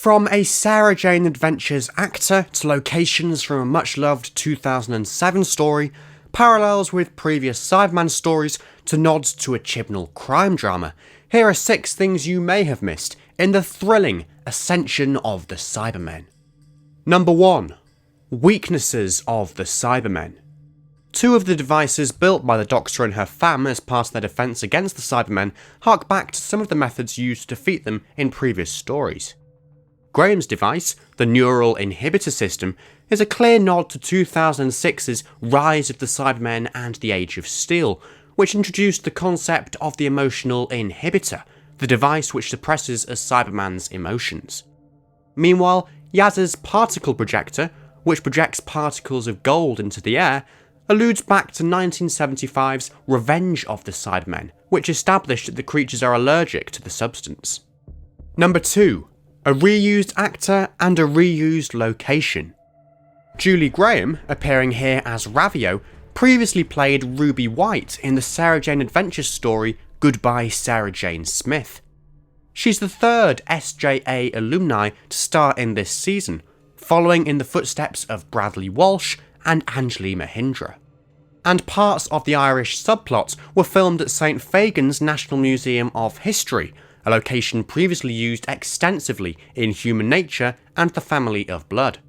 From a Sarah Jane Adventures actor to locations from a much-loved 2007 story, parallels with previous Cyberman stories to nods to a Chibnall crime drama, here are 6 things you may have missed in the thrilling Ascension of the Cybermen. Number 1. Weaknesses of the Cybermen. 2 of the devices built by the Doctor and her fam as part of their defence against the Cybermen hark back to some of the methods used to defeat them in previous stories. Graham's device, the Neural Inhibitor System, is a clear nod to 2006's Rise of the Cybermen and the Age of Steel, which introduced the concept of the Emotional Inhibitor, the device which suppresses a Cyberman's emotions. Meanwhile, Yaz's Particle Projector, which projects particles of gold into the air, alludes back to 1975's Revenge of the Cybermen, which established that the creatures are allergic to the substance. Number 2. A reused actor and a reused location. Julie Graham, appearing here as Ravio, previously played Ruby White in the Sarah Jane Adventures story Goodbye Sarah Jane Smith. She's the 3rd SJA alumni to star in this season, following in the footsteps of Bradley Walsh and Anjali Mahindra. And parts of the Irish subplot were filmed at St Fagan's National Museum of History, a location previously used extensively in Human Nature and The Family of Blood.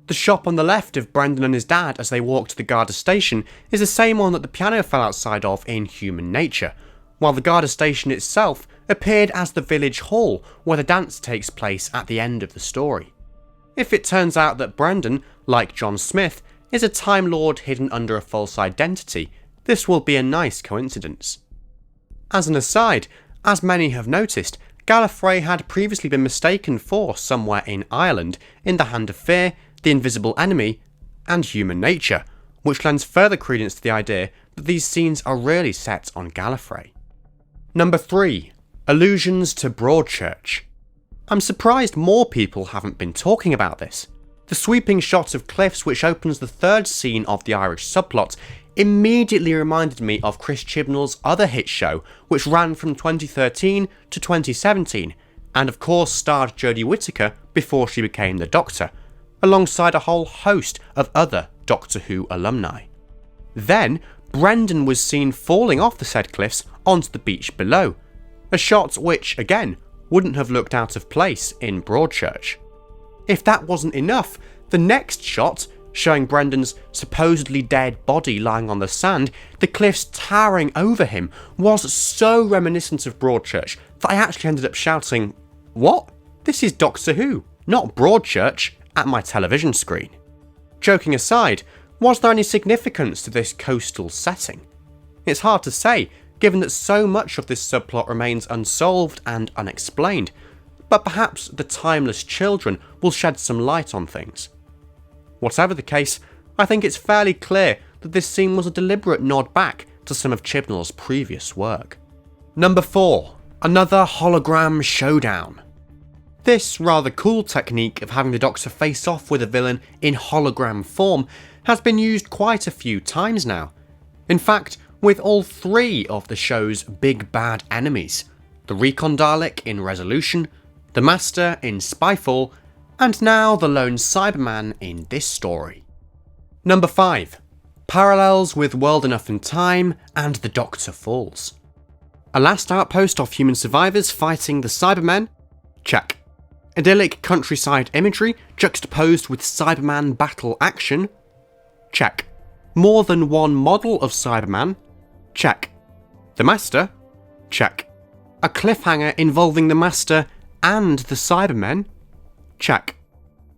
The shop on the left of Brendan and his dad as they walk to the Garda station is the same one that the piano fell outside of in Human Nature, while the Garda station itself appeared as the village hall where the dance takes place at the end of the story. If it turns out that Brendan, like John Smith, is a Time Lord hidden under a false identity, this will be a nice coincidence. As an aside, as many have noticed, Gallifrey had previously been mistaken for somewhere in Ireland in The Hand of Fear, The Invisible Enemy, and Human Nature, which lends further credence to the idea that these scenes are really set on Gallifrey. Number 3. Allusions to Broadchurch. I'm surprised more people haven't been talking about this. The sweeping shot of cliffs which opens the 3rd scene of the Irish subplot immediately reminded me of Chris Chibnall's other hit show, which ran from 2013 to 2017, and of course starred Jodie Whittaker before she became the Doctor, alongside a whole host of other Doctor Who alumni. Then, Brendan was seen falling off the said cliffs onto the beach below, a shot which, again, wouldn't have looked out of place in Broadchurch. If that wasn't enough, the next shot, showing Brendan's supposedly dead body lying on the sand, the cliffs towering over him, was so reminiscent of Broadchurch that I actually ended up shouting, "What? This is Doctor Who, not Broadchurch," at my television screen. Joking aside, was there any significance to this coastal setting? It's hard to say, given that so much of this subplot remains unsolved and unexplained, but perhaps the timeless children will shed some light on things. Whatever the case, I think it's fairly clear that this scene was a deliberate nod back to some of Chibnall's previous work. Number 4. Another hologram showdown. This rather cool technique of having the Doctor face off with a villain in hologram form has been used quite a few times now. In fact, with all 3 of the show's big bad enemies, the Recon Dalek in Resolution, the Master in Spyfall, and now the lone Cyberman in this story. Number 5. Parallels with World Enough and Time and the Doctor Falls. A last outpost of human survivors fighting the Cybermen? Check. Idyllic countryside imagery juxtaposed with Cyberman battle action? Check. More than one model of Cyberman? Check. The Master? Check. A cliffhanger involving the Master and the Cybermen? Check.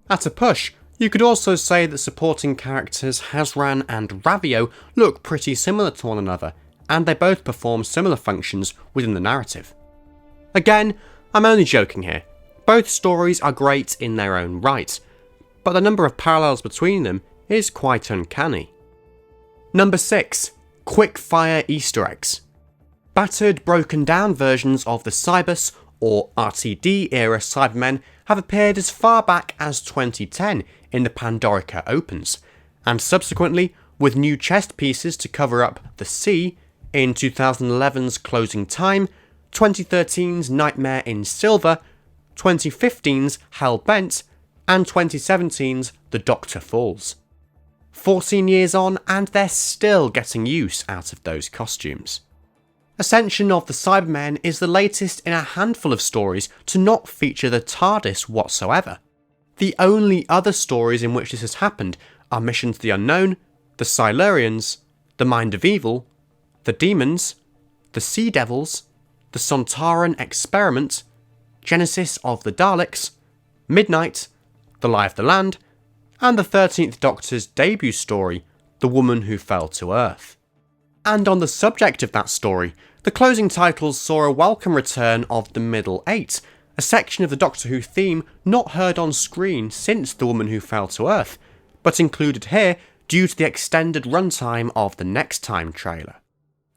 At a push, you could also say that supporting characters Hasran and Ravio look pretty similar to one another, and they both perform similar functions within the narrative. Again, I'm only joking here. Both stories are great in their own right, but the number of parallels between them is quite uncanny. Number 6. Quickfire Easter eggs. Battered, broken down versions of the Cybus or RTD era Cybermen have appeared as far back as 2010 in the Pandorica Opens, and subsequently with new chest pieces to cover up the sea in 2011's Closing Time, 2013's Nightmare in Silver, 2015's Hell-Bent, and 2017's The Doctor Falls. 14 years on, and they're still getting use out of those costumes. Ascension of the Cybermen is the latest in a handful of stories to not feature the TARDIS whatsoever. The only other stories in which this has happened are Mission to the Unknown, the Silurians, the Mind of Evil, the Demons, the Sea Devils, the Sontaran Experiment, Genesis of the Daleks, Midnight, The Lie of the Land, and the 13th Doctor's debut story, The Woman Who Fell to Earth. And on the subject of that story, the closing titles saw a welcome return of the Middle Eight, a section of the Doctor Who theme not heard on screen since The Woman Who Fell to Earth, but included here due to the extended runtime of the Next Time trailer.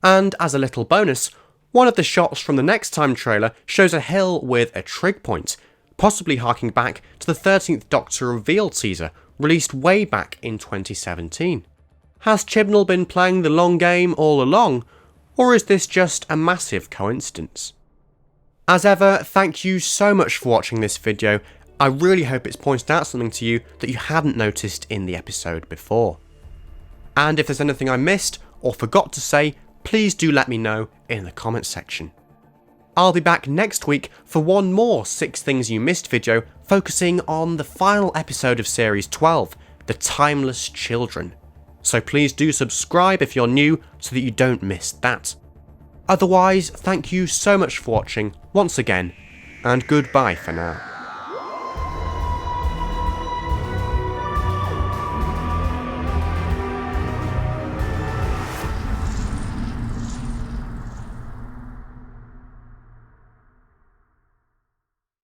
And as a little bonus, one of the shots from the Next Time trailer shows a hill with a trig point, possibly harking back to the 13th Doctor reveal teaser released way back in 2017. Has Chibnall been playing the long game all along, or is this just a massive coincidence? As ever, thank you so much for watching this video. I really hope it's pointed out something to you that you hadn't noticed in the episode before. And if there's anything I missed or forgot to say, please do let me know in the comments section. I'll be back next week for one more 6 Things You Missed video focusing on the final episode of Series 12, The Timeless Children. So please do subscribe if you're new so that you don't miss that. Otherwise, thank you so much for watching once again, and goodbye for now.